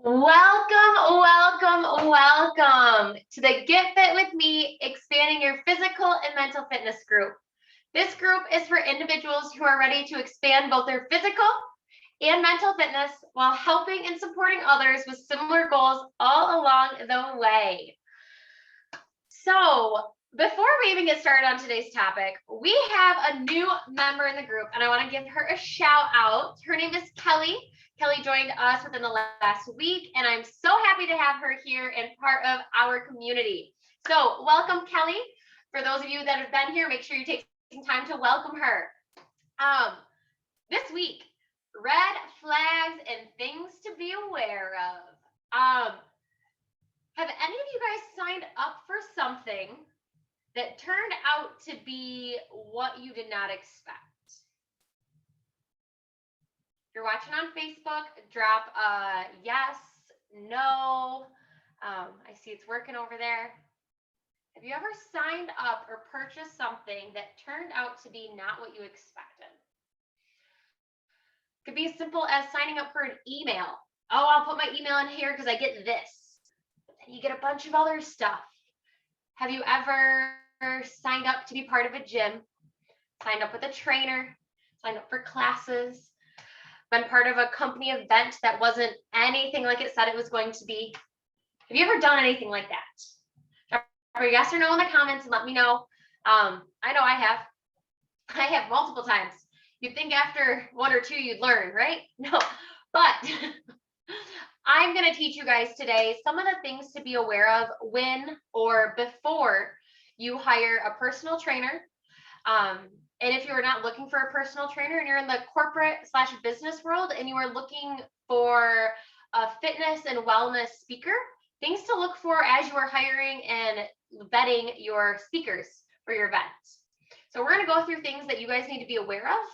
Welcome to the Get Fit with Me, expanding your physical and mental fitness group. This group is for individuals who are ready to expand both their physical and mental fitness while helping and supporting others with similar goals all along the way. So, before we even get started on today's topic, we have a new member in the group, and I want to give her a shout out. Her name is Kelly. Kelly joined us within the last week, and I'm so happy to have her here and part of our community. So welcome, Kelly. For those of you that have been here, make sure you take some time to welcome her. This week, red flags and things to be aware of. Have any of you guys signed up for something that turned out to be what you did not expect? If you're watching on Facebook, drop a yes, no. I see it's working over there. Have you ever signed up or purchased something that turned out to be not what you expected? It could be as simple as signing up for an email. Oh, I'll put my email in here because I get this. But then you get a bunch of other stuff. Have you ever signed up to be part of a gym, signed up with a trainer, signed up for classes, been part of a company event that wasn't anything like it said it was going to be? Have you ever done anything like that? Drop a yes or no in the comments and let me know. I know I have. I have multiple times. You'd think after one or two you'd learn, right? No, but I'm going to teach you guys today some of the things to be aware of when or before you hire a personal trainer. And if you're not looking for a personal trainer and you're in the corporate/business world and you are looking for a fitness and wellness speaker, things to look for as you are hiring and vetting your speakers for your event. So we're going to go through things that you guys need to be aware of,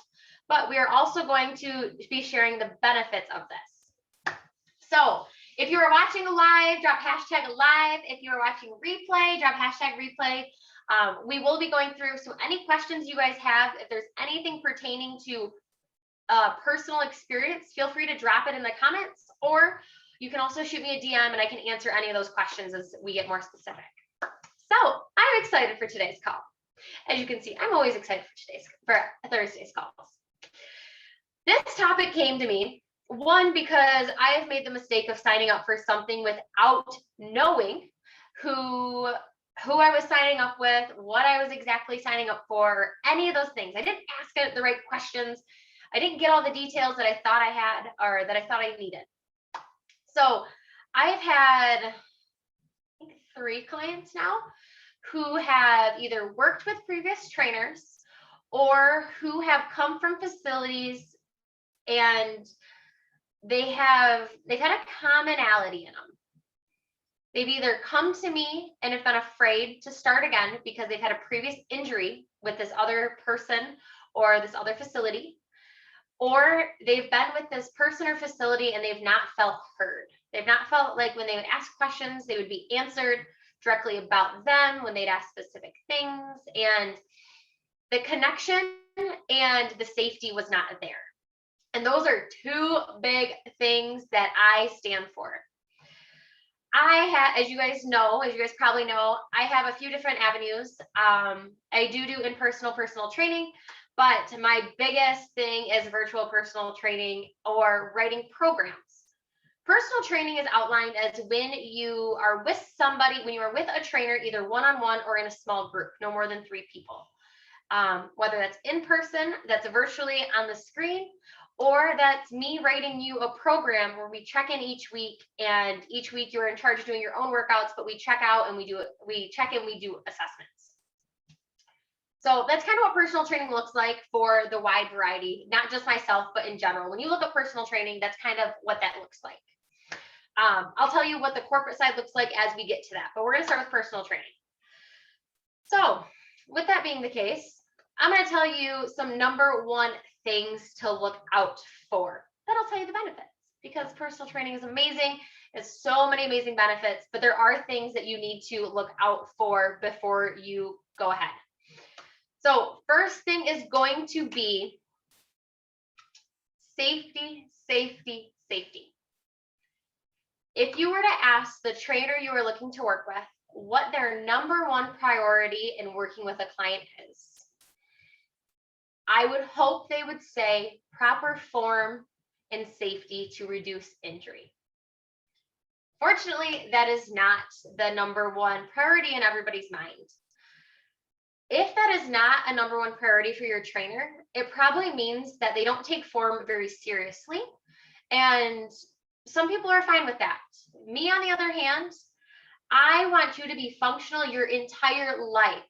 but we are also going to be sharing the benefits of this. So if you are watching live, drop hashtag live. If you are watching replay, drop hashtag replay. We will be going through, so any questions you guys have, if there's anything pertaining to personal experience, feel free to drop it in the comments, or you can also shoot me a DM and I can answer any of those questions as we get more specific. So I'm excited for today's call. As you can see, I'm always excited for Thursday's calls. This topic came to me, one, because I have made the mistake of signing up for something without knowing who I was signing up with, what I was exactly signing up for, any of those things. I didn't ask the right questions. I didn't get all the details that I thought I had or that I thought I needed. So I've had, I think, 3 clients now who have either worked with previous trainers or who have come from facilities and they've had a commonality in them. They've either come to me and have been afraid to start again because they've had a previous injury with this other person or this other facility, or they've been with this person or facility and they've not felt heard. They've not felt like when they would ask questions, they would be answered directly about them when they'd ask specific things, and the connection and the safety was not there. And those are 2 big things that I stand for. As you guys probably know, I have a few different avenues. I do in-person personal training, but my biggest thing is virtual personal training or writing programs. Personal training is outlined as when you are with somebody, when you are with a trainer, either one-on-one or in a small group, no more than 3 people. Whether that's in person, that's virtually on the screen, or that's me writing you a program where we check in each week, and each week you're in charge of doing your own workouts, but we check out and we do assessments. So that's kind of what personal training looks like for the wide variety, not just myself, but in general. When you look at personal training, that's kind of what that looks like. I'll tell you what the corporate side looks like as we get to that, but we're going to start with personal training. So with that being the case, I'm going to tell you some number 1 things to look out for. That'll tell you the benefits, because personal training is amazing. It's so many amazing benefits, but there are things that you need to look out for before you go ahead. So first thing is going to be safety, safety, safety. If you were to ask the trainer you were looking to work with what their number one priority in working with a client is, I would hope they would say proper form and safety to reduce injury. Fortunately, that is not the number one priority in everybody's mind. If that is not a number one priority for your trainer, it probably means that they don't take form very seriously. And some people are fine with that. Me, on the other hand, I want you to be functional your entire life.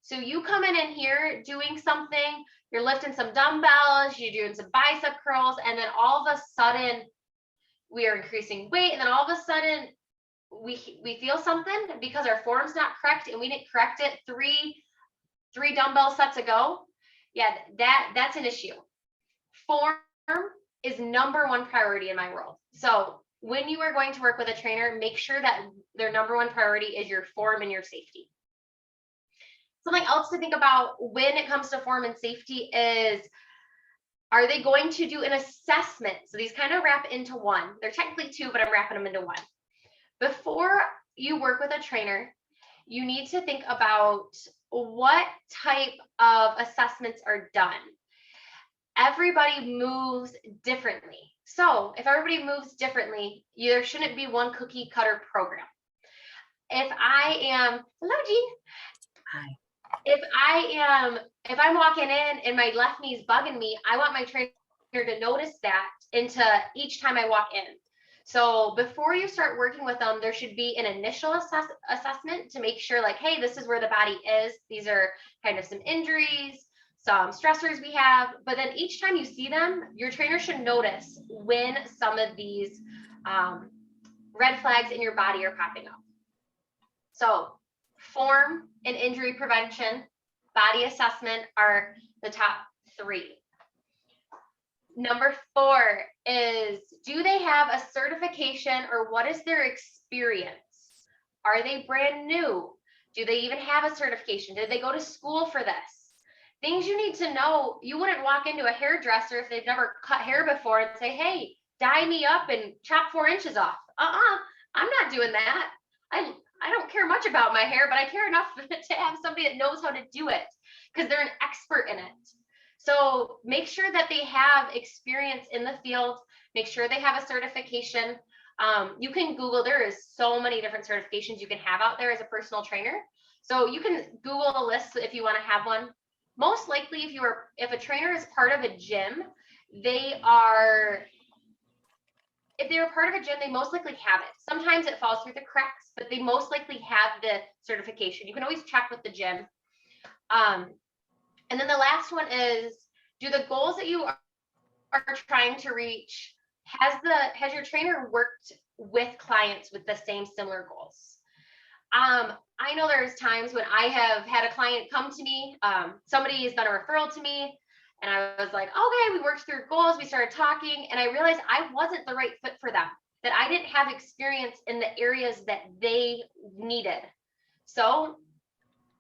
So you coming in here doing something, you're lifting some dumbbells, you're doing some bicep curls, and then all of a sudden we are increasing weight, and then all of a sudden we feel something because our form's not correct and we didn't correct it three dumbbell sets ago. Yeah, that's an issue. Form is number one priority in my world. So when you are going to work with a trainer, make sure that their number one priority is your form and your safety. Something else to think about when it comes to form and safety is, are they going to do an assessment? So these kind of wrap into one. They're technically two, but I'm wrapping them into one. Before you work with a trainer, you need to think about what type of assessments are done. Everybody moves differently. So if everybody moves differently, there shouldn't be one cookie cutter program. If hello, Jean. Hi. If I'm walking in and my left knee is bugging me, I want my trainer to notice that into each time I walk in. So before you start working with them, there should be an initial assessment to make sure, like, hey, this is where the body is. These are kind of some injuries, some stressors we have. But then each time you see them, your trainer should notice when some of these red flags in your body are popping up. So form and injury prevention, body assessment are the top three. Number 4 is, do they have a certification, or what is their experience? Are they brand new? Do they even have a certification? Did they go to school for this? Things you need to know. You wouldn't walk into a hairdresser if they've never cut hair before and say, hey, dye me up and chop 4 inches off. I'm not doing that. I don't care much about my hair, but I care enough to have somebody that knows how to do it because they're an expert in it. So make sure that they have experience in the field. Make sure they have a certification. You can Google, there is so many different certifications you can have out there as a personal trainer. So you can Google a list if you want to have one. Most likely, if a trainer is part of a gym, if they are part of a gym, they most likely have it. Sometimes it falls through the cracks, but they most likely have the certification. You can always check with the gym. And then the last one is, do the goals that you are trying to reach, has your trainer worked with clients with the same similar goals? I know there's times when I have had a client come to me, somebody has done a referral to me, and I was like, okay, we worked through goals, we started talking, and I realized I wasn't the right fit for them, that I didn't have experience in the areas that they needed. So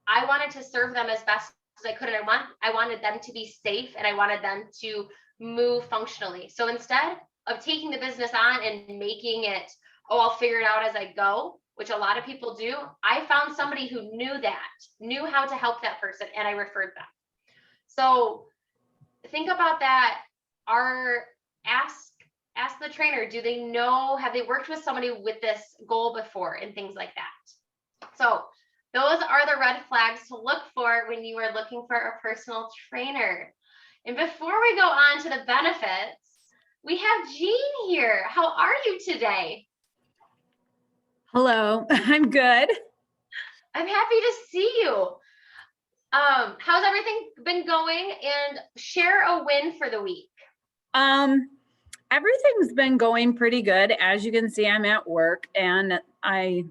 I wanted to serve them as best as I could, and I wanted them to be safe, and I wanted them to move functionally. So instead of taking the business on and making it, oh, I'll figure it out as I go, which a lot of people do, I found somebody who knew how to help that person, and I referred them. So think about that. Ask the trainer, do they know, have they worked with somebody with this goal before, and things like that. So those are the red flags to look for when you are looking for a personal trainer. And before we go on to the benefits, we have Jean here. How are you today? Hello, I'm good. I'm happy to see you. How's everything been going? And share a win for the week. Everything's been going pretty good. As you can see, I'm at work, and I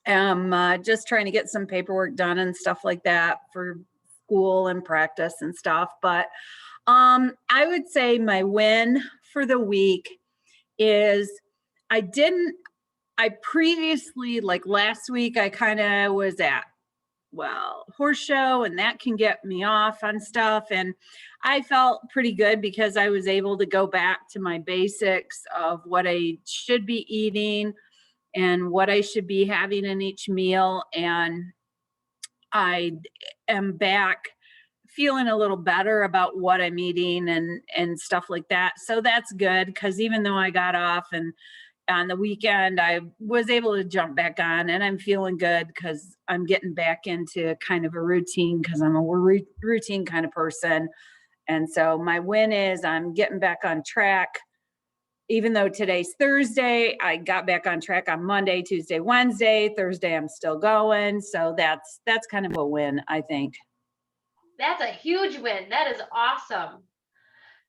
am just trying to get some paperwork done and stuff like that for school and practice and stuff. But I would say my win for the week is I previously, like last week, I kind of was at horse show, and that can get me off on stuff. And I felt pretty good because I was able to go back to my basics of what I should be eating and what I should be having in each meal. And I am back feeling a little better about what I'm eating and stuff like that. So that's good, because even though I got off and on the weekend, I was able to jump back on, and I'm feeling good because I'm getting back into kind of a routine, because I'm a routine kind of person. And so my win is I'm getting back on track. Even though today's Thursday, I got back on track on Monday, Tuesday, Wednesday. Thursday, I'm still going. So that's kind of a win, I think. That's a huge win. That is awesome.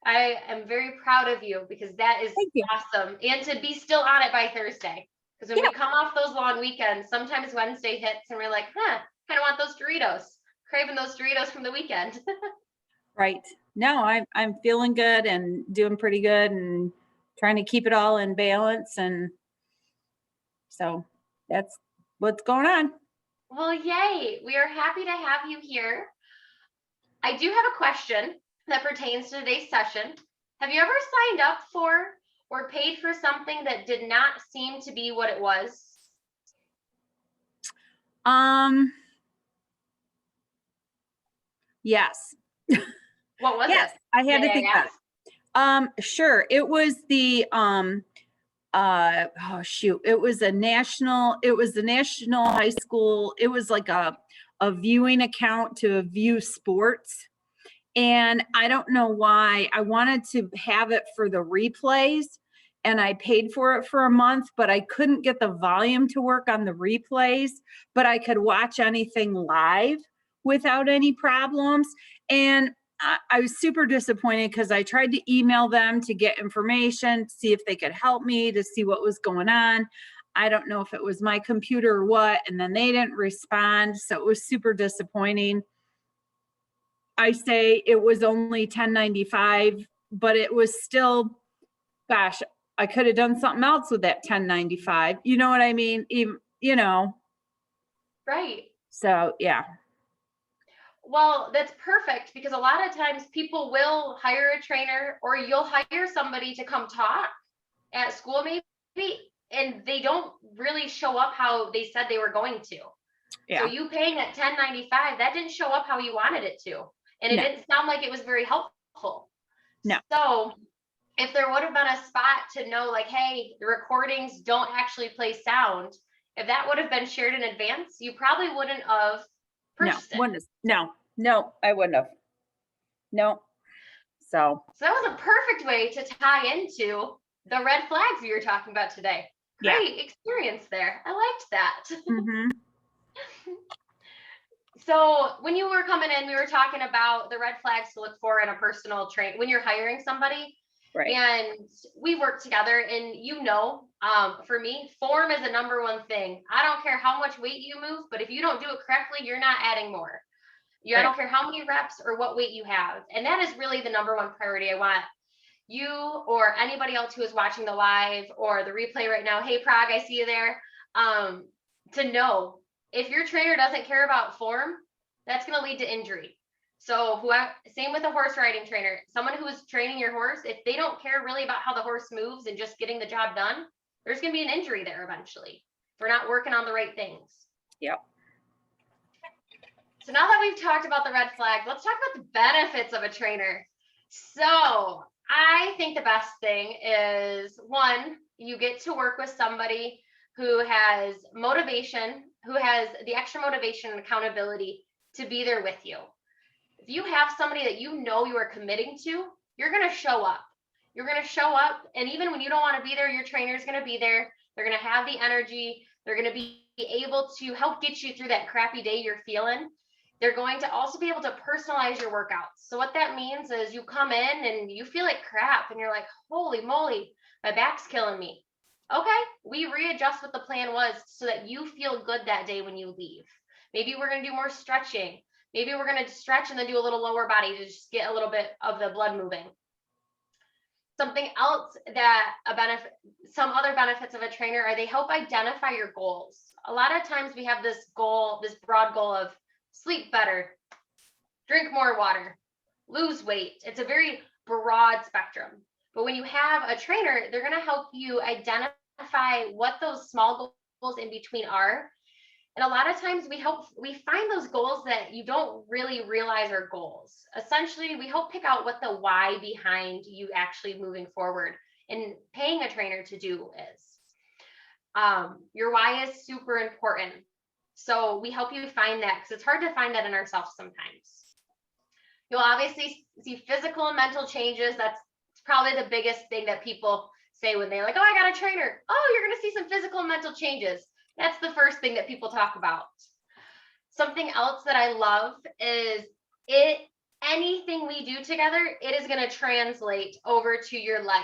I am very proud of you because that is Thank you. awesome. And to be still on it by Thursday. Because when Yeah. we come off those long weekends, sometimes Wednesday hits and we're like, kind of want those Doritos, craving those Doritos from the weekend. Right. No, I'm feeling good and doing pretty good and trying to keep it all in balance. And so that's what's going on. Well, yay. We are happy to have you here. I do have a question that pertains to today's session. Have you ever signed up for or paid for something that did not seem to be what it was? Yes. What was Yes, it? I had May to think I about it. Sure. It was the oh shoot, it was the national high school. It was like a viewing account to view sports. And I don't know why. I wanted to have it for the replays, and I paid for it for a month, but I couldn't get the volume to work on the replays, but I could watch anything live without any problems. And I was super disappointed because I tried to email them to get information, see if they could help me, to see what was going on. I don't know if it was my computer or what, and then they didn't respond. So it was super disappointing. I say it was only $10.95, but it was still, gosh, I could have done something else with that $10.95. You know what I mean? Even, Right. so yeah. Well, that's perfect because a lot of times people will hire a trainer or you'll hire somebody to come talk at school maybe, and they don't really show up how they said they were going to. Yeah. So you paying at $10.95, that didn't show up how you wanted it to. And it No. didn't sound like it was very helpful. No. So if there would have been a spot to know like, hey, the recordings don't actually play sound, if that would have been shared in advance, you probably wouldn't have purchased it. No, I wouldn't have. No. So So that was a perfect way to tie into the red flags we were talking about today. yeah. Great experience there. I liked that. Mhm. So when you were coming in, we were talking about the red flags to look for in a personal train when you're hiring somebody. Right. And we work together, and for me, form is the number one thing. I don't care how much weight you move, but if you don't do it correctly, you're not adding more. I don't care how many reps or what weight you have. And that is really the number one priority. I want you or anybody else who is watching the live or the replay right now. Hey, Prague, I see you there. To know if your trainer doesn't care about form, that's going to lead to injury. So same with a horse riding trainer, someone who is training your horse, if they don't care really about how the horse moves and just getting the job done, there's going to be an injury there eventually. If we're not working on the right things. Yep. So now that we've talked about the red flags, let's talk about the benefits of a trainer. So I think the best thing is, one, you get to work with somebody who has motivation, who has the extra motivation and accountability to be there with you. If you have somebody that you know you are committing to, you're going to show up. You're going to show up. And even when you don't want to be there, your trainer is going to be there. They're going to have the energy. They're going to be able to help get you through that crappy day you're feeling. They're going to also be able to personalize your workouts. So what that means is you come in and you feel like crap and you're like, holy moly, my back's killing me. Okay, we readjust what the plan was so that you feel good that day when you leave. Maybe we're going to do more stretching. Maybe we're going to stretch and then do a little lower body to just get a little bit of the blood moving. Something else some other benefits of a trainer are they help identify your goals. A lot of times we have this goal, this broad goal of sleep better, drink more water, lose weight. It's a very broad spectrum. But when you have a trainer, they're going to help you identify what those small goals in between are. And a lot of times we find those goals that you don't really realize are goals. Essentially, we help pick out what the why behind you actually moving forward and paying a trainer to do is. Your why is super important. So we help you find that because it's hard to find that in ourselves sometimes. You'll obviously see physical and mental changes. That's probably the biggest thing that people say when they're like, oh, I got a trainer. Oh, you're going to see some physical and mental changes. That's the first thing that people talk about. Something else that I love is anything we do together, it is going to translate over to your life.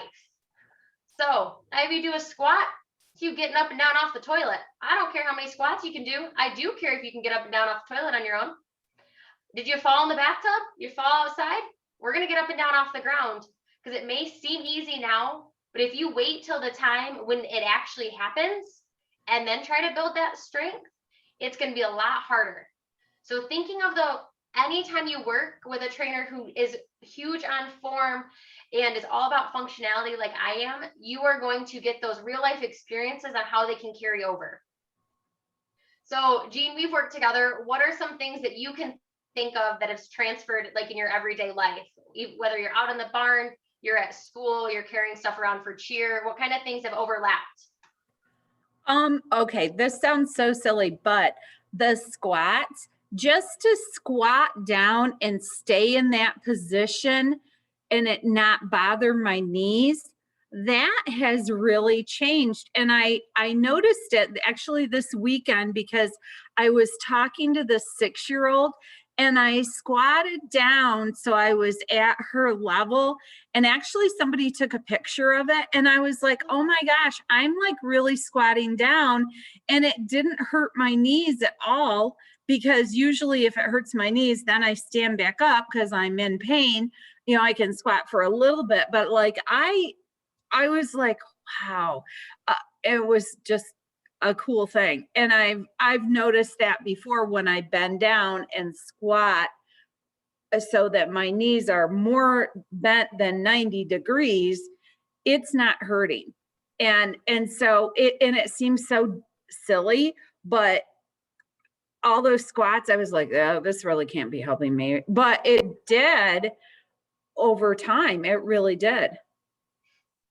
So if you do a squat, it's you getting up and down off the toilet. I don't care how many squats you can do. I do care if you can get up and down off the toilet on your own. Did you fall in the bathtub? You fall outside? We're going to get up and down off the ground because it may seem easy now, but if you wait till the time when it actually happens and then try to build that strength, it's going to be a lot harder. So thinking of anytime you work with a trainer who is huge on form and is all about functionality like I am, you are going to get those real life experiences on how they can carry over. So Jean, we've worked together. What are some things that you can think of that has transferred like in your everyday life, whether you're out in the barn, you're at school, you're carrying stuff around for cheer, what kind of things have overlapped? Okay, this sounds so silly, but the squats, just to squat down and stay in that position and it not bother my knees, that has really changed. And I noticed it actually this weekend because I was talking to the 6-year-old and I squatted down so I was at her level, and actually somebody took a picture of it and I was like, oh my gosh, I'm like really squatting down, and it didn't hurt my knees at all, because usually if it hurts my knees, then I stand back up because I'm in pain. You know, I can squat for a little bit, but like I was like, wow, it was just a cool thing. And I've noticed that before when I bend down and squat so that my knees are more bent than 90 degrees, it's not hurting. And so it seems so silly, but all those squats, I was like, oh, this really can't be helping me. But it did over time. It really did.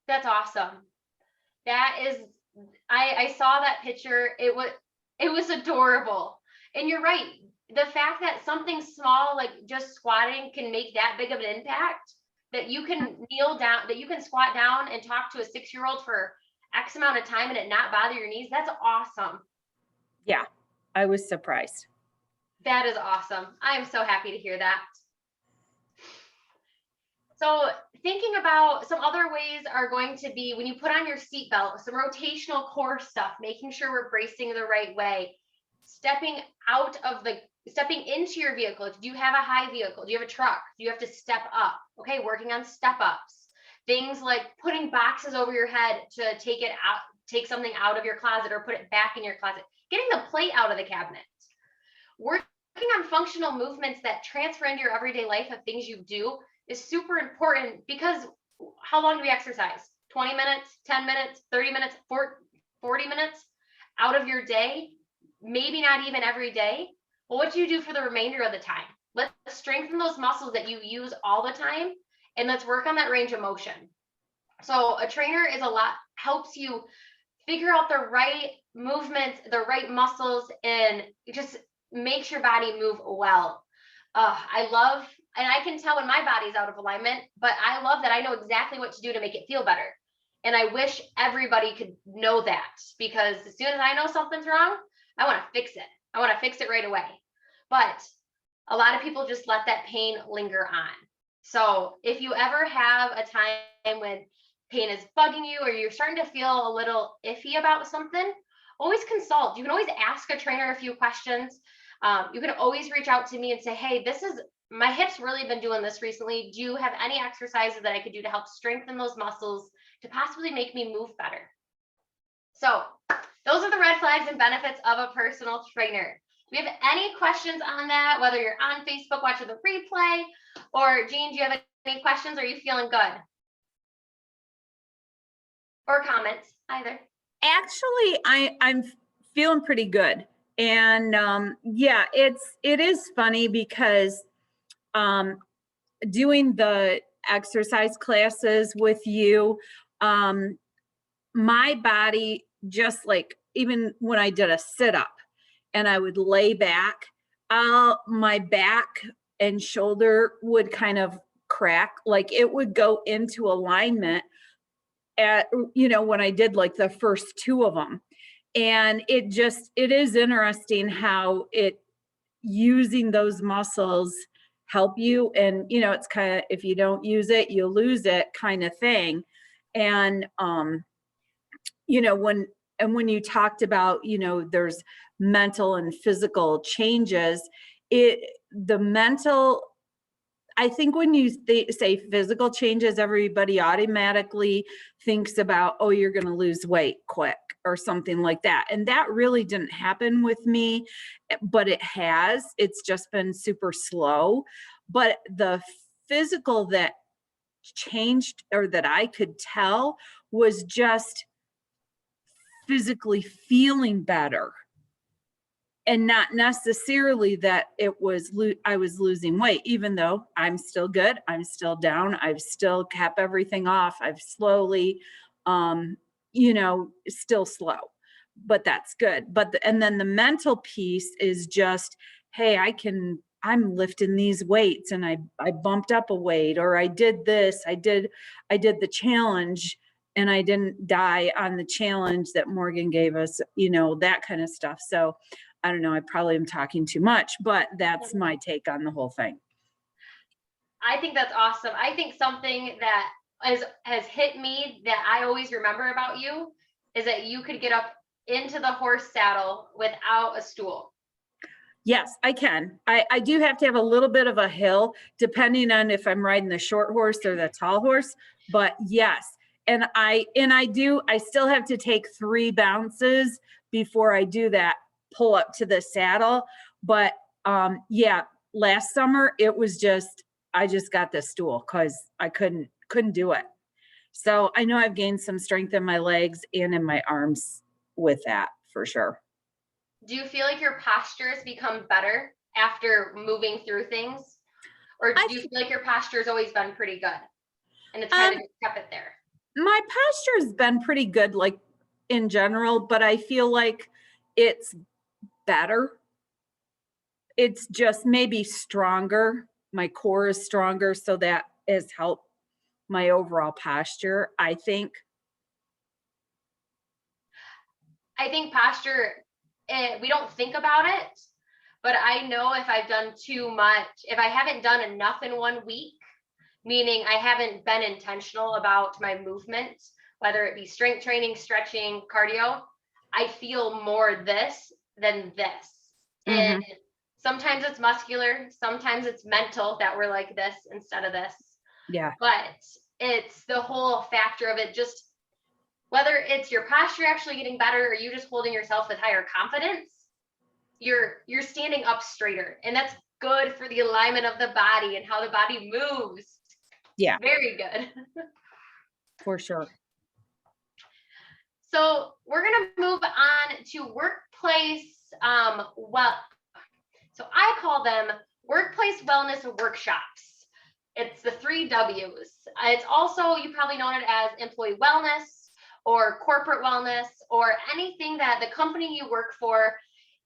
That's awesome. That is, I saw that picture. It was adorable. And you're right. The fact that something small like just squatting can make that big of an impact, that you can kneel down, that you can squat down and talk to a 6-year-old for X amount of time and it not bother your knees. That's awesome. Yeah, I was surprised. That is awesome. I am so happy to hear that. So thinking about some other ways are going to be when you put on your seatbelt, some rotational core stuff, making sure we're bracing the right way, stepping into your vehicle. Do you have a high vehicle? Do you have a truck? Do you have to step up? Okay, working on step ups. Things like putting boxes over your head to take something out of your closet or put it back in your closet. Getting the plate out of the cabinet. Working on functional movements that transfer into your everyday life of things you do is super important, because how long do we exercise? 20 minutes, 10 minutes, 30 minutes, 40 minutes out of your day, maybe not even every day. Well, what do you do for the remainder of the time? Let's strengthen those muscles that you use all the time, and let's work on that range of motion. So a trainer helps you figure out the right movements, the right muscles, and it just makes your body move well. And I can tell when my body's out of alignment, but I love that I know exactly what to do to make it feel better. And I wish everybody could know that, because as soon as I know something's wrong, I want to fix it. I want to fix it right away. But a lot of people just let that pain linger on. So if you ever have a time when pain is bugging you or you're starting to feel a little iffy about something, always consult. You can always ask a trainer a few questions. You can always reach out to me and say, hey, my hips really been doing this recently. Do you have any exercises that I could do to help strengthen those muscles to possibly make me move better? So those are the red flags and benefits of a personal trainer. we have any questions on that, whether you're on Facebook watching the replay, or Jean, do you have any questions? Are you feeling good? Or comments, either. Actually, I'm feeling pretty good. And yeah, it is funny because doing the exercise classes with you, my body, just like even when I did a sit up and I would lay back, my back and shoulder would kind of crack, like it would go into alignment at, when I did like the first two of them. And it is interesting how using those muscles help you. And, it's kind of, if you don't use it, you lose it kind of thing. And, when you talked about, there's mental and physical changes, the mental, I think when you say physical changes, everybody automatically thinks about, oh, you're going to lose weight quick or something like that. And that really didn't happen with me, but it has. It's just been super slow. But the physical that changed, or that I could tell, was just physically feeling better, and not necessarily that I was losing weight, even though I'm still good. I'm still down. I've still kept everything off. I've slowly, still slow, but that's good. And then the mental piece is just, hey, I'm lifting these weights, and I bumped up a weight, or I did this, I did the challenge, and I didn't die on the challenge that Morgan gave us, that kind of stuff. So I don't know, I probably am talking too much, but that's my take on the whole thing. I think that's awesome. I think something that has hit me that I always remember about you is that you could get up into the horse saddle without a stool. Yes, I can. I do have to have a little bit of a hill, depending on if I'm riding the short horse or the tall horse, but yes. And I still have to take 3 bounces before I do that pull up to the saddle. But yeah, last summer it was I just got the stool because I couldn't do it. So I know I've gained some strength in my legs and in my arms with that, for sure. Do you feel like your posture has become better after moving through things? Or do you feel like your posture has always been pretty good and it's kind of kept it there? My posture has been pretty good, like in general, but I feel like it's better. It's just maybe stronger. My core is stronger, so that has helped my overall posture, I think. I think posture, we don't think about it, but I know if I've done too much, if I haven't done enough in 1 week, meaning I haven't been intentional about my movement, whether it be strength training, stretching, cardio, I feel more this than this. And sometimes it's muscular, sometimes it's mental that we're like this instead of this. Yeah. But it's the whole factor of it, just whether it's your posture actually getting better or you just holding yourself with higher confidence, you're standing up straighter. And that's good for the alignment of the body and how the body moves. Yeah. Very good. For sure. So we're going to move on to workplace, so I call them workplace wellness workshops. It's the 3 W's. It's also, you probably know it as employee wellness or corporate wellness, or anything that the company you work for,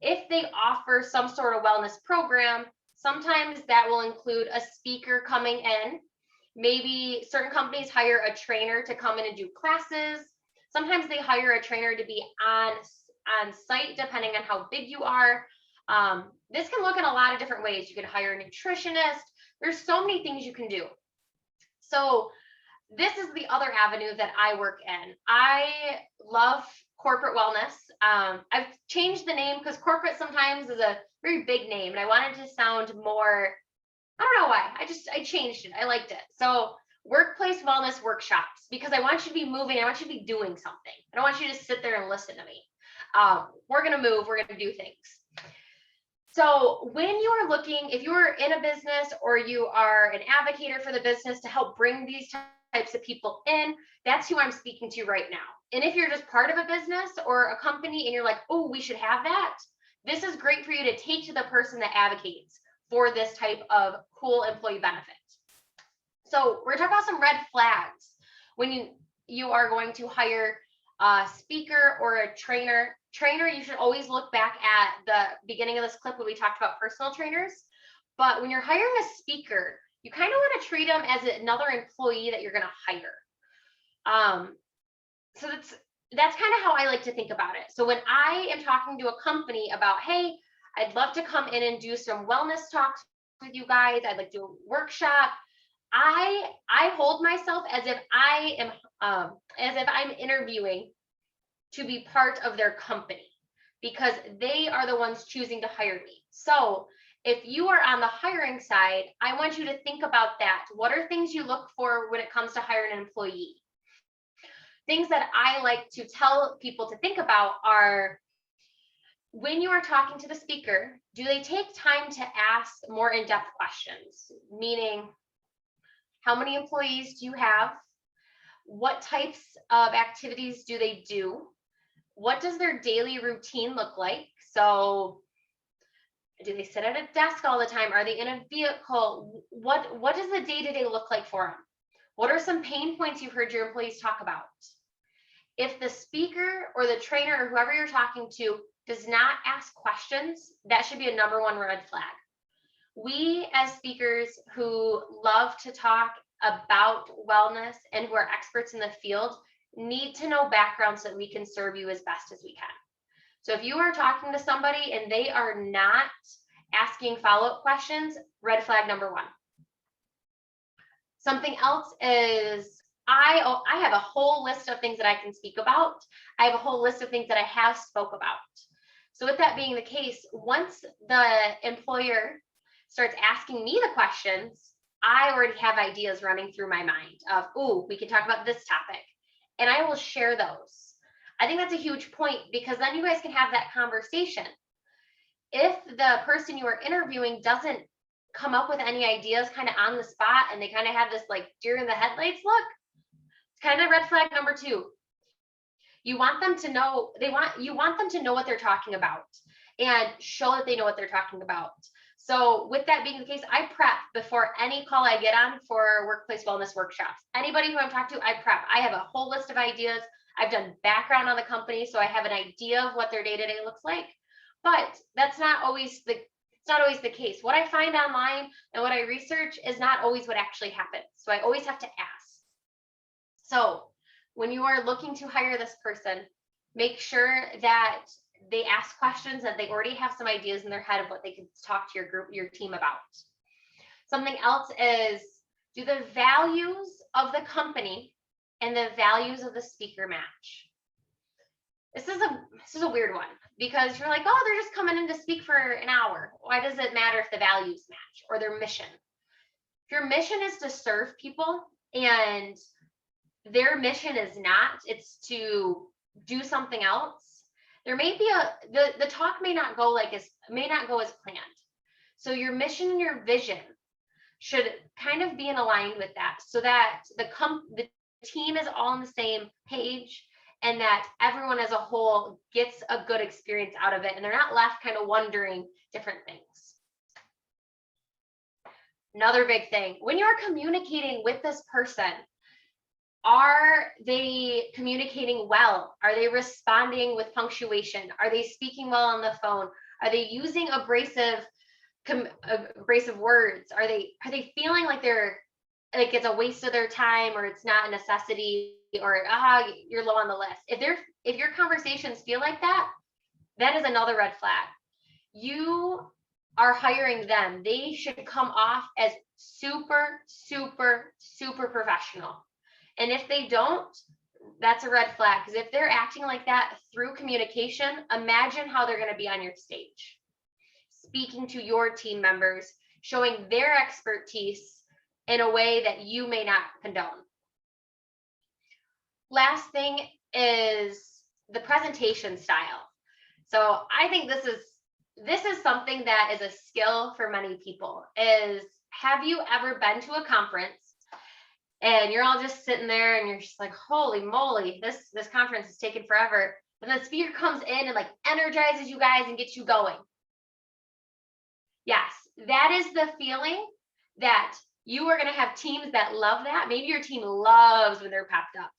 if they offer some sort of wellness program, sometimes that will include a speaker coming in. Maybe certain companies hire a trainer to come in and do classes. Sometimes they hire a trainer to be on site, depending on how big you are. This can look in a lot of different ways. You can hire a nutritionist. There's so many things you can do. So this is the other avenue that I work in. I love corporate wellness. I've changed the name because corporate sometimes is a very big name, and I wanted to sound more, I don't know why. I changed it. I liked it. So workplace wellness workshops, because I want you to be moving. I want you to be doing something. I don't want you to sit there and listen to me. We're going to move. We're going to do things. So when you are looking, if you are in a business or you are an advocate for the business to help bring these types of people in, that's who I'm speaking to right now. And if you're just part of a business or a company and you're like, oh, we should have that, this is great for you to take to the person that advocates for this type of cool employee benefit. So we're talking about some red flags when you are going to hire a speaker or a trainer. You should always look back at the beginning of this clip when we talked about personal trainers. But when you're hiring a speaker, you kind of want to treat them as another employee that you're going to hire. So that's kind of how I like to think about it. So when I am talking to a company about, hey, I'd love to come in and do some wellness talks with you guys, I'd like to do a workshop, I hold myself as if I'm interviewing to be part of their company, because they are the ones choosing to hire me. So if you are on the hiring side, I want you to think about that. What are things you look for when it comes to hiring an employee? Things that I like to tell people to think about are, when you are talking to the speaker, do they take time to ask more in-depth questions? Meaning, how many employees do you have? What types of activities do they do? What does their daily routine look like? So do they sit at a desk all the time? Are they in a vehicle? What does the day-to-day look like for them? What are some pain points you've heard your employees talk about? If the speaker or the trainer or whoever you're talking to does not ask questions, that should be a number one red flag. We as speakers who love to talk about wellness and who are experts in the field need to know background so that we can serve you as best as we can. So if you are talking to somebody and they are not asking follow-up questions, red flag number one. Something else is, I have a whole list of things that I can speak about. I have a whole list of things that I have spoke about. So with that being the case, once the employer starts asking me the questions, I already have ideas running through my mind of, oh, we can talk about this topic. And I will share those. I think that's a huge point, because then you guys can have that conversation. If the person you are interviewing doesn't come up with any ideas kind of on the spot and they kind of have this like deer in the headlights look, it's kind of red flag number two. You want them to know, you want them to know what they're talking about and show that they know what they're talking about. So with that being the case, I prep before any call I get on for workplace wellness workshops. Anybody who I'm talking to, I prep. I have a whole list of ideas. I've done background on the company, so I have an idea of what their day-to-day looks like. But that's not always the case. What I find online and what I research is not always what actually happens. So I always have to ask. So when you are looking to hire this person, make sure that they ask questions, that they already have some ideas in their head of what they can talk to your group, your team about. Something else is, do the values of the company and the values of the speaker match? This is a weird one, because you're like, oh, they're just coming in to speak for an hour. Why does it matter if the values match or their mission? If your mission is to serve people and their mission is not, it's to do something else, there may be the talk may not go as planned. So your mission and your vision should kind of be in aligned with that, so that the team is all on the same page and that everyone as a whole gets a good experience out of it and they're not left kind of wondering different things. Another big thing, when you're communicating with this person, are they communicating well? Are they responding with punctuation? Are they speaking well on the phone? Are they using abrasive words? Are they feeling like it's a waste of their time, or it's not a necessity, or you're low on the list? If your conversations feel like that, that is another red flag. You are hiring them. They should come off as super, super, super professional. And if they don't, that's a red flag, because if they're acting like that through communication, imagine how they're going to be on your stage, speaking to your team members, showing their expertise in a way that you may not condone. Last thing is the presentation style. So I think this this is something that is a skill for many people. Is, have you ever been to a conference and you're all just sitting there and you're just like, holy moly, this conference is taking forever. But the speaker comes in and like energizes you guys and gets you going. Yes, that is the feeling that you are going to have teams that love that. Maybe your team loves when they're pepped up.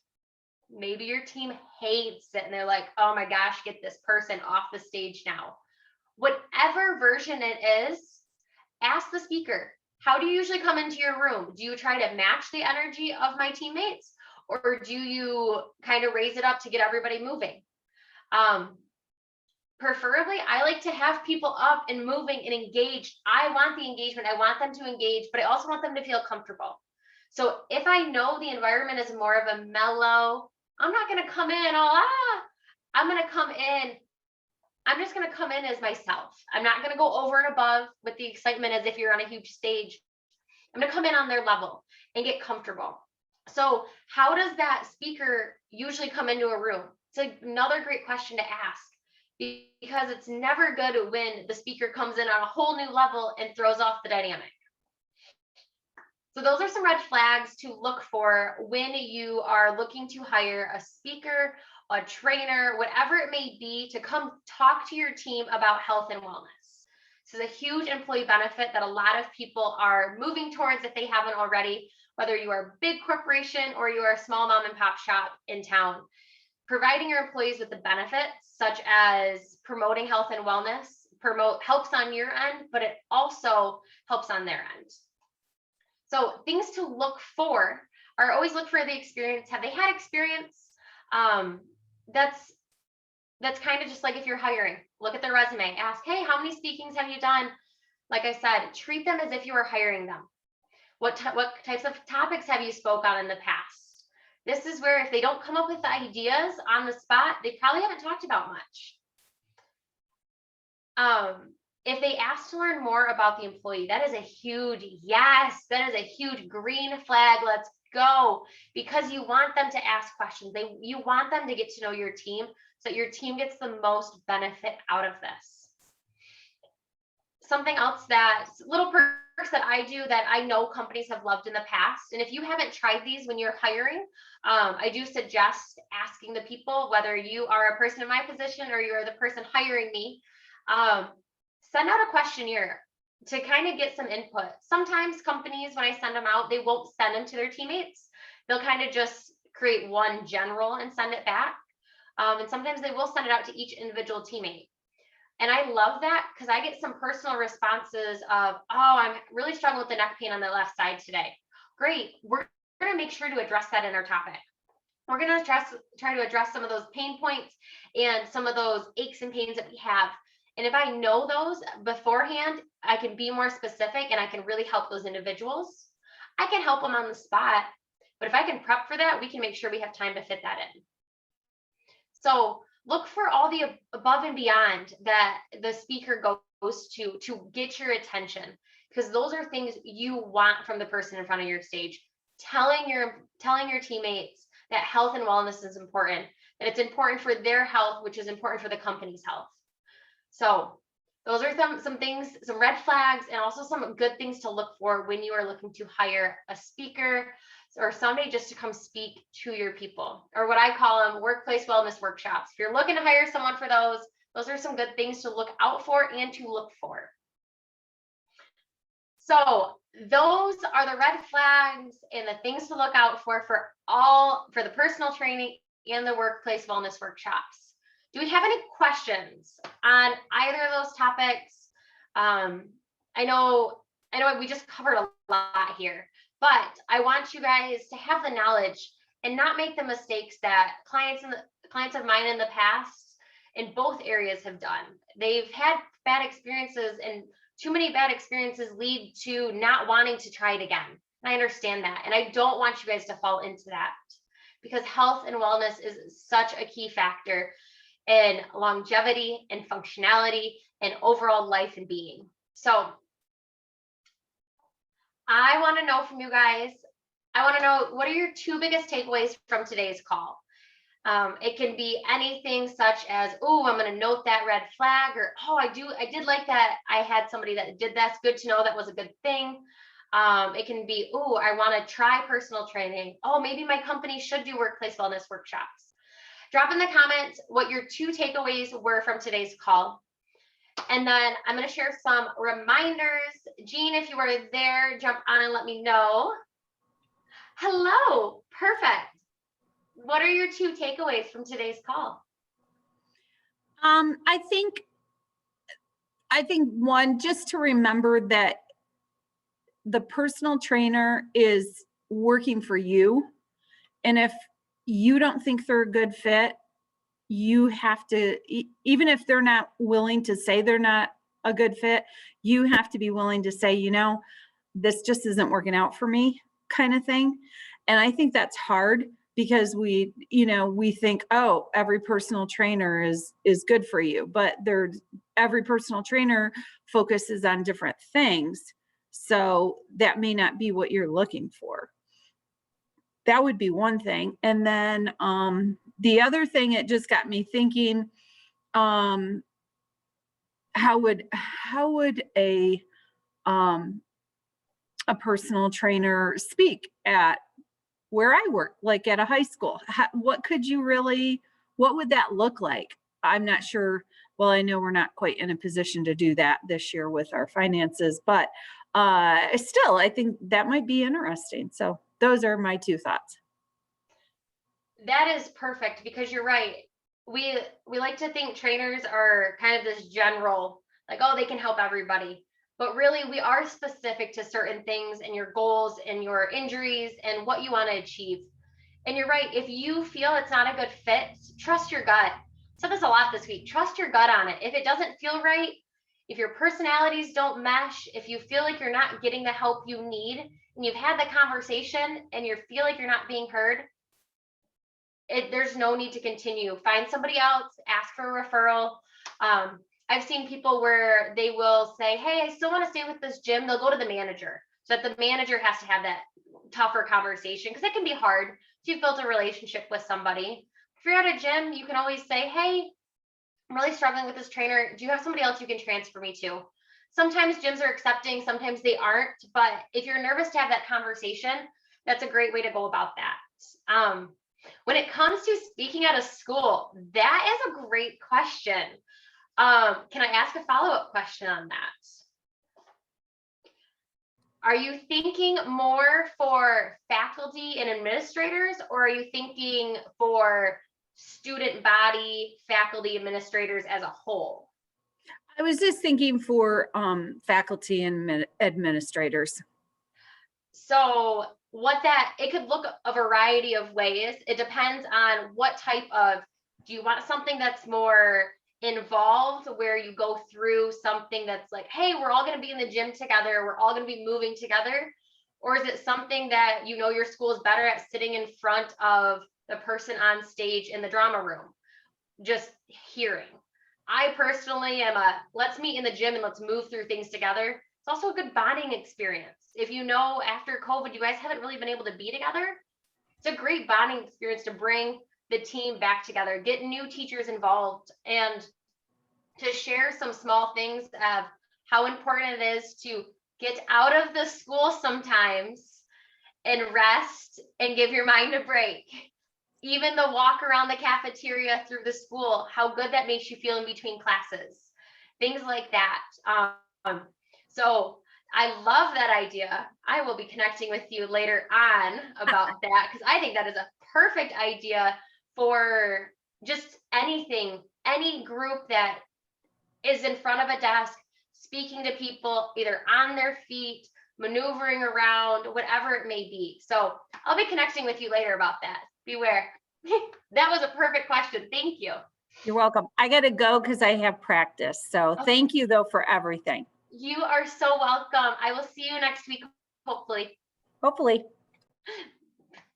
Maybe your team hates it and they're like, oh my gosh, get this person off the stage now. Whatever version it is, ask the speaker, how do you usually come into your room? Do you try to match the energy of my teammates, or do you kind of raise it up to get everybody moving? Preferably, I like to have people up and moving and engaged. I want the engagement. I want them to engage, but I also want them to feel comfortable. So if I know the environment is more of a mellow, I'm not going to come in all, I'm going to come in. I'm just going to come in as myself. I'm not going to go over and above with the excitement as if you're on a huge stage. I'm going to come in on their level and get comfortable. So how does that speaker usually come into a room? It's another great question to ask, because it's never good when the speaker comes in on a whole new level and throws off the dynamic. So those are some red flags to look for when you are looking to hire a speaker, a trainer, whatever it may be, to come talk to your team about health and wellness. This is a huge employee benefit that a lot of people are moving towards if they haven't already, whether you are a big corporation or you are a small mom and pop shop in town. Providing your employees with the benefits, such as promoting health and wellness, helps on your end, but it also helps on their end. So things to look for are always look for the experience. Have they had experience? That's kind of just like if you're hiring, look at their resume, ask, hey, how many speakings have you done? Like I said, treat them as if you were hiring them. What types of topics have you spoke on in the past? This is where if they don't come up with the ideas on the spot, they probably haven't talked about much. If they ask to learn more about the employee, that is a huge yes. That is a huge green flag. Let's go, because you want them to ask questions. You want them to get to know your team so that your team gets the most benefit out of this. Something else that's little perks that I do that I know companies have loved in the past, and if you haven't tried these when you're hiring, I do suggest asking the people, whether you are a person in my position or you're the person hiring me, send out a questionnaire to kind of get some input. Sometimes companies, when I send them out, they won't send them to their teammates. They'll kind of just create one general and send it back. And sometimes they will send it out to each individual teammate. And I love that because I get some personal responses of, oh, I'm really struggling with the neck pain on the left side today. Great. We're going to make sure to address that in our topic. We're going to try to address some of those pain points and some of those aches and pains that we have. And if I know those beforehand, I can be more specific and I can really help those individuals. I can help them on the spot, but if I can prep for that, we can make sure we have time to fit that in. So look for all the above and beyond that the speaker goes to get your attention, because those are things you want from the person in front of your stage. Telling your teammates that health and wellness is important, that it's important for their health, which is important for the company's health. So those are some things, some red flags, and also some good things to look for when you are looking to hire a speaker or somebody just to come speak to your people, or what I call them workplace wellness workshops. If you're looking to hire someone for those are some good things to look out for and to look for. So those are the red flags and the things to look out for the personal training and the workplace wellness workshops. Do we have any questions on either of those topics? I know we just covered a lot here, but I want you guys to have the knowledge and not make the mistakes that clients of mine in the past in both areas have done. They've had bad experiences, and too many bad experiences lead to not wanting to try it again. And I understand that, and I don't want you guys to fall into that, because health and wellness is such a key factor in longevity and functionality and overall life and being. So I want to know from you guys, I want to know, what are your two biggest takeaways from today's call? It can be anything such as, oh, I'm going to note that red flag, or, oh, I did like that. I had somebody that did that's good to know. That was a good thing. It can be, oh, I want to try personal training. Oh, maybe my company should do workplace wellness workshops. Drop in the comments what your 2 takeaways were from today's call. And then I'm going to share some reminders. Jean, if you are there, jump on and let me know. Hello. Perfect. What are your 2 takeaways from today's call? I think one, just to remember that the personal trainer is working for you. And if you don't think they're a good fit, you have to, even if they're not willing to say they're not a good fit, you have to be willing to say, you know, this just isn't working out for me, kind of thing. And I think that's hard because we think, oh, every personal trainer is good for you, but every personal trainer focuses on different things. So that may not be what you're looking for. That would be one thing. And then the other thing, it just got me thinking, how would a personal trainer speak at where I work, like at a high school? What would that look like? I'm not sure. Well, I know we're not quite in a position to do that this year with our finances, but still, I think that might be interesting. So those are my 2 thoughts. That is perfect, because you're right. We like to think trainers are kind of this general, like, oh, they can help everybody. But really, we are specific to certain things and your goals and your injuries and what you want to achieve. And you're right. If you feel it's not a good fit, trust your gut. Said this a lot this week. Trust your gut on it. If it doesn't feel right, if your personalities don't mesh, if you feel like you're not getting the help you need, and you've had the conversation and you feel like you're not being heard, there's no need to continue. Find somebody else, ask for a referral. I've seen people where they will say, hey, I still want to stay with this gym. They'll go to the manager, so that the manager has to have that tougher conversation, because it can be hard if you've built a relationship with somebody. If you're at a gym, you can always say, hey, I'm really struggling with this trainer. Do you have somebody else you can transfer me to? Sometimes gyms are accepting, sometimes they aren't. But if you're nervous to have that conversation, that's a great way to go about that. When it comes to speaking at a school, that is a great question. Can I ask a follow-up question on that? Are you thinking more for faculty and administrators, or are you thinking for student body, faculty, administrators as a whole? I was just thinking for faculty and administrators. So it could look a variety of ways. It depends on what type of, do you want something that's more involved, where you go through something that's like, hey, we're all going to be in the gym together, we're all going to be moving together? Or is it something that your school is better at sitting in front of the person on stage in the drama room, just hearing? I personally am let's meet in the gym and let's move through things together. It's also a good bonding experience. If after COVID, you guys haven't really been able to be together, it's a great bonding experience to bring the team back together, get new teachers involved, and to share some small things of how important it is to get out of the school sometimes and rest and give your mind a break. Even the walk around the cafeteria through the school, how good that makes you feel in between classes, things like that. So I love that idea. I will be connecting with you later on about that, because I think that is a perfect idea for just anything, any group that is in front of a desk, speaking to people either on their feet, maneuvering around, whatever it may be. So I'll be connecting with you later about that. Beware. That was a perfect question. Thank you. You're welcome. I got to go because I have practice. So Thank you, though, for everything. You are so welcome. I will see you next week, hopefully. Hopefully.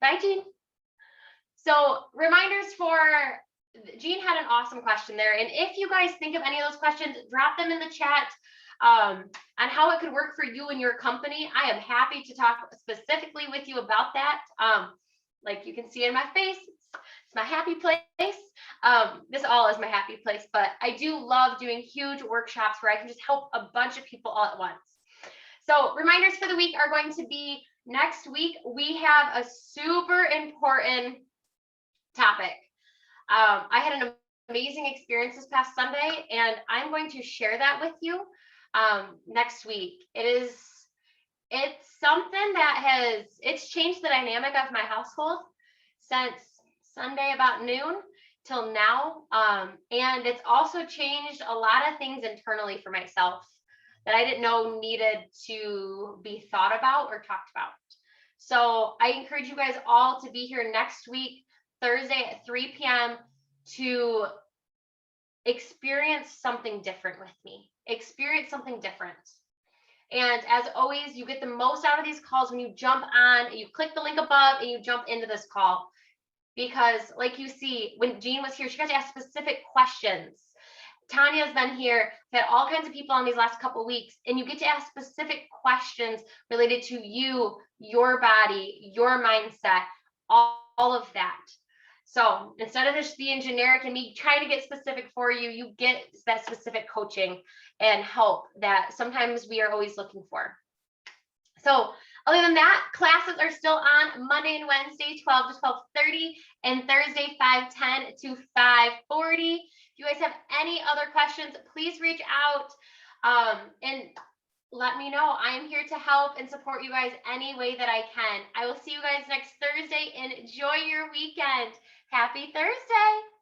Bye, Jean. So reminders for, Jean had an awesome question there. And if you guys think of any of those questions, drop them in the chat on how it could work for you and your company. I am happy to talk specifically with you about that. Like you can see in my face, It's my happy place. This all is my happy place, but I do love doing huge workshops where I can just help a bunch of people all at once. So reminders for the week are going to be next week. We have a super important topic. I had an amazing experience this past Sunday, and I'm going to share that with you next week. It's something that it's changed the dynamic of my household since Sunday about noon till now. And it's also changed a lot of things internally for myself that I didn't know needed to be thought about or talked about. So I encourage you guys all to be here next week, Thursday at 3 p.m. to experience something different with me. Experience something different. And as always, you get the most out of these calls when you jump on, you click the link above and you jump into this call. Because like you see, when Jean was here, she got to ask specific questions. Tanya's been here, had all kinds of people on these last couple of weeks, and you get to ask specific questions related to you, your body, your mindset, all of that. So instead of just being generic and me trying to get specific for you, you get that specific coaching and help that sometimes we are always looking for. So other than that, classes are still on Monday and Wednesday, 12 to 12:30, and Thursday, 5:10 to 5:40. If you guys have any other questions, please reach out and let me know. I am here to help and support you guys any way that I can. I will see you guys next Thursday and enjoy your weekend. Happy Thursday.